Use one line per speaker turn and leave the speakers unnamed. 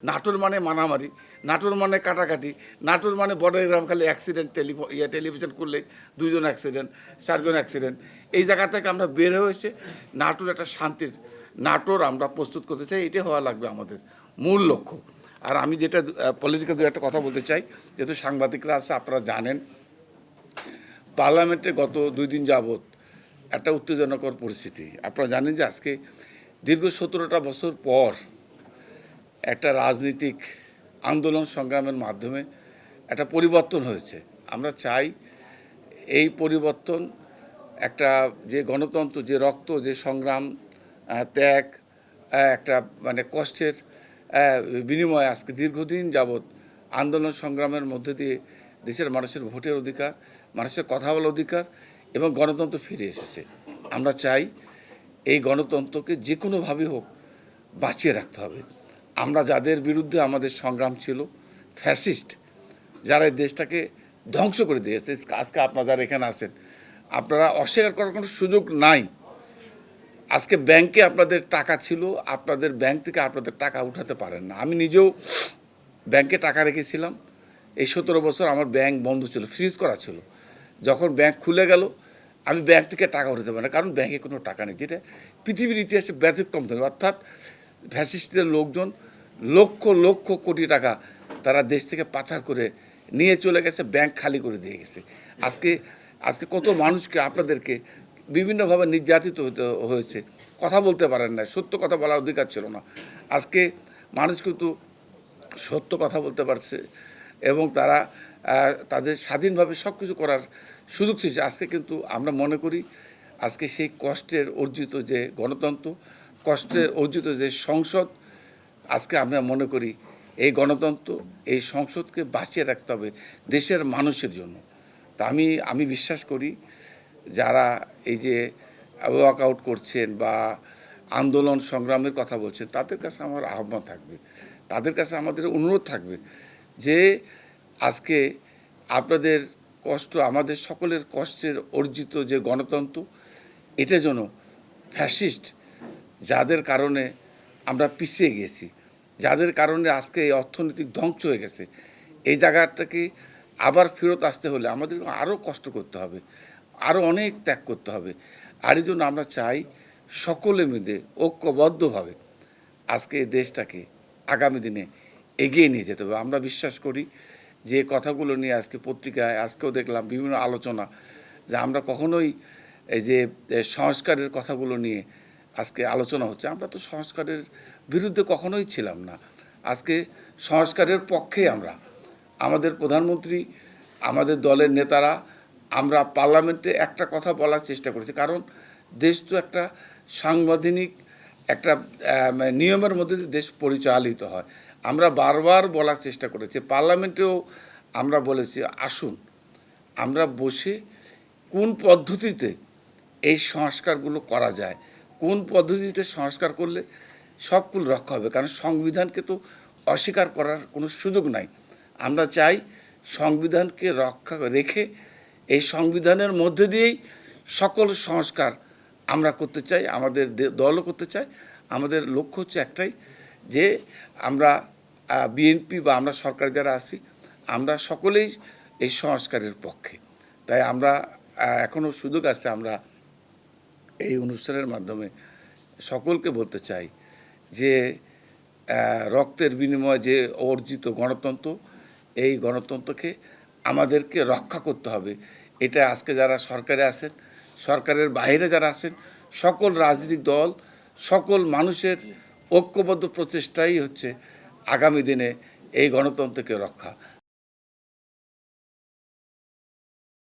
নাটোর মানে মারামারি, নাটোর মানে কাটাকাটি, নাটোর মানে বর্ডারগ্রাম খালি অ্যাক্সিডেন্ট, টেলিভিশন করলে 2 জন অ্যাক্সিডেন্ট, 4 জন অ্যাক্সিডেন্ট। এই জায়গা থেকে আমরা বের হয়েছে নাটোর একটা শান্তির নাটোর আমরা প্রস্তুত করতে চাই। এটাই হওয়া লাগবে আমাদের মূল লক্ষ্য। আর আমি যেটা পলিটিক্যাল একটা কথা বলতে চাই, যেহেতু সাংবাদিকরা আছে, আপনারা জানেন পার্লামেন্টে গত 2 দিন যাবৎ একটা উত্তেজনাকর পরিস্থিতি। আপনারা জানেন যে আজকে দীর্ঘ 17টা বছর পর একটা রাজনৈতিক আন্দোলন সংগ্রামের মাধ্যমে একটা পরিবর্তন হয়েছে। আমরা চাই এই পরিবর্তন একটা যে গণতন্ত্র, যে রক্ত, যে সংগ্রাম, ত্যাগ, একটা মানে কষ্টের বিনিময়ে আজকে দীর্ঘদিন যাবৎ আন্দোলন সংগ্রামের মধ্যে দিয়ে দেশের মানুষের ভোটের অধিকার, মানুষের কথা বলার অধিকার এবং গণতন্ত্র ফিরে এসেছে। আমরা চাই এই গণতন্ত্রকে যে কোনোভাবেই হোক বাঁচিয়ে রাখতে হবে। আমরা যাদের বিরুদ্ধে আমাদের সংগ্রাম ছিল, ফ্যাসিস্ট যারা এই দেশটাকে ধ্বংস করে দিয়েছে, আজকে আপনারা যারা এখানে আছেন, আপনারা অস্বীকার করার কোনো সুযোগ নাই। আজকে ব্যাংকে আপনাদের টাকা ছিল, আপনাদের ব্যাংক থেকে আপনাদের টাকা উঠাতে পারেন না। আমি নিজেও ব্যাংকে টাকা রেখেছিলাম। এই 17 বছর আমার ব্যাংক বন্ধ ছিল, ফ্রিজ করা ছিল। যখন ব্যাংক খুলে গেল, আমি ব্যাংক থেকে টাকা উঠাতে পারি না, কারণ ব্যাংকে কোনো টাকা নেই। যেটা পৃথিবীর ইতিহাসে ব্যতিক্রম ধরে, অর্থাৎ ফ্যাসিস্টদের লোকজন লক্ষ লক্ষ কোটি টাকা তারা দেশ থেকে পাচার করে নিয়ে চলে গেছে, ব্যাংক খালি করে দিয়ে গেছে। আজকে আজকে কত মানুষকে আপনাদেরকে বিভিন্নভাবে নির্যাতিত হতে হয়েছে, কথা বলতে পারেন না, সত্য কথা বলার অধিকার ছিল না। আজকে মানুষ কিন্তু সত্য কথা বলতে পারছে এবং তারা তাদের স্বাধীনভাবে সব কিছু করার সুযোগ ছিল। আজকে কিন্তু আমরা মনে করি আজকে সেই কষ্টের অর্জিত যে গণতন্ত্র, কষ্টে অর্জিত যে সংসদ, আজকে আমরা মনে করি এই গণতন্ত্র, এই সংসদকে বাঁচিয়ে রাখতে হবে দেশের মানুষের জন্য। তা আমি বিশ্বাস করি যারা এই যে ওয়াকআউট করছেন বা আন্দোলন সংগ্রামের কথা বলছেন, তাদের কাছে আমার আহ্বান থাকবে, তাদের কাছে আমাদের অনুরোধ থাকবে যে আজকে আপনাদের কষ্ট, আমাদের সকলের কষ্টের অর্জিত যে গণতন্ত্র, এটা যেন ফ্যাসিস্ট যাদের কারণে আমরা পিছিয়ে গেছি, যাদের কারণে আজকে এই অর্থনৈতিক ধ্বংস হয়ে গেছে, এই জায়গাটাকে আবার ফেরত আসতে হলে আমাদের আরও কষ্ট করতে হবে, আরও অনেক ত্যাগ করতে হবে। আর এই জন্য আমরা চাই সকলে মিলে ঐক্যবদ্ধভাবে আজকে এই দেশটাকে আগামী দিনে এগিয়ে নিয়ে যেতে হবে। আমরা বিশ্বাস করি যে কথাগুলো নিয়ে আজকে পত্রিকায় আজকেও দেখলাম বিভিন্ন আলোচনা, যে আমরা কখনোই এই যে সংস্কারের কথাগুলো নিয়ে আজকে আলোচনা হচ্ছে। আমরা তো সংস্কারের বিরুদ্ধে কখনোই ছিলাম না। আজকে সংস্কারের পক্ষে আমরা, আমাদের প্রধানমন্ত্রী, আমাদের দলের নেতারা, আমরা পার্লামেন্টে একটা কথা বলার চেষ্টা করেছি, কারণ দেশ তো একটা সাংবিধানিক একটা নিয়মের মধ্যে দিয়ে দেশ পরিচালিত হয়। আমরা বারবার বলার চেষ্টা করেছি, পার্লামেন্টেও আমরা বলেছি আসুন আমরা বসে কোন পদ্ধতিতে এই সংস্কারগুলো করা যায়, কোন পদ্ধতিতে সংস্কার করলে সবগুলো রক্ষা হবে, কারণ সংবিধানকে তো অস্বীকার করার কোনো সুযোগ নাই। আমরা চাই সংবিধানকে রক্ষা রেখে এই সংবিধানের মধ্যে দিয়েই সকল সংস্কার আমরা করতে চাই, আমাদের দলও করতে চাই। আমাদের লক্ষ্য হচ্ছে একটাই, যে আমরা বিএনপি বা আমরা সরকার যারা আছি, আমরা সকলেই এই সংস্কারের পক্ষে। তাই আমরা এখনও সুযোগ আছে, আমরা এই অনুষ্ঠানের মাধ্যমে সকলকে বলতে চাই যে রক্তের বিনিময়ে যে অর্জিত গণতন্ত্র, এই গণতন্ত্রকে আমাদেরকে রক্ষা করতে হবে। এটা আজকে যারা সরকারে আছেন, সরকারের বাইরে যারা আছেন, সকল রাজনৈতিক দল, সকল মানুষের ঐক্যবদ্ধ প্রচেষ্টাই হচ্ছে আগামী দিনে এই গণতন্ত্রকে রক্ষা।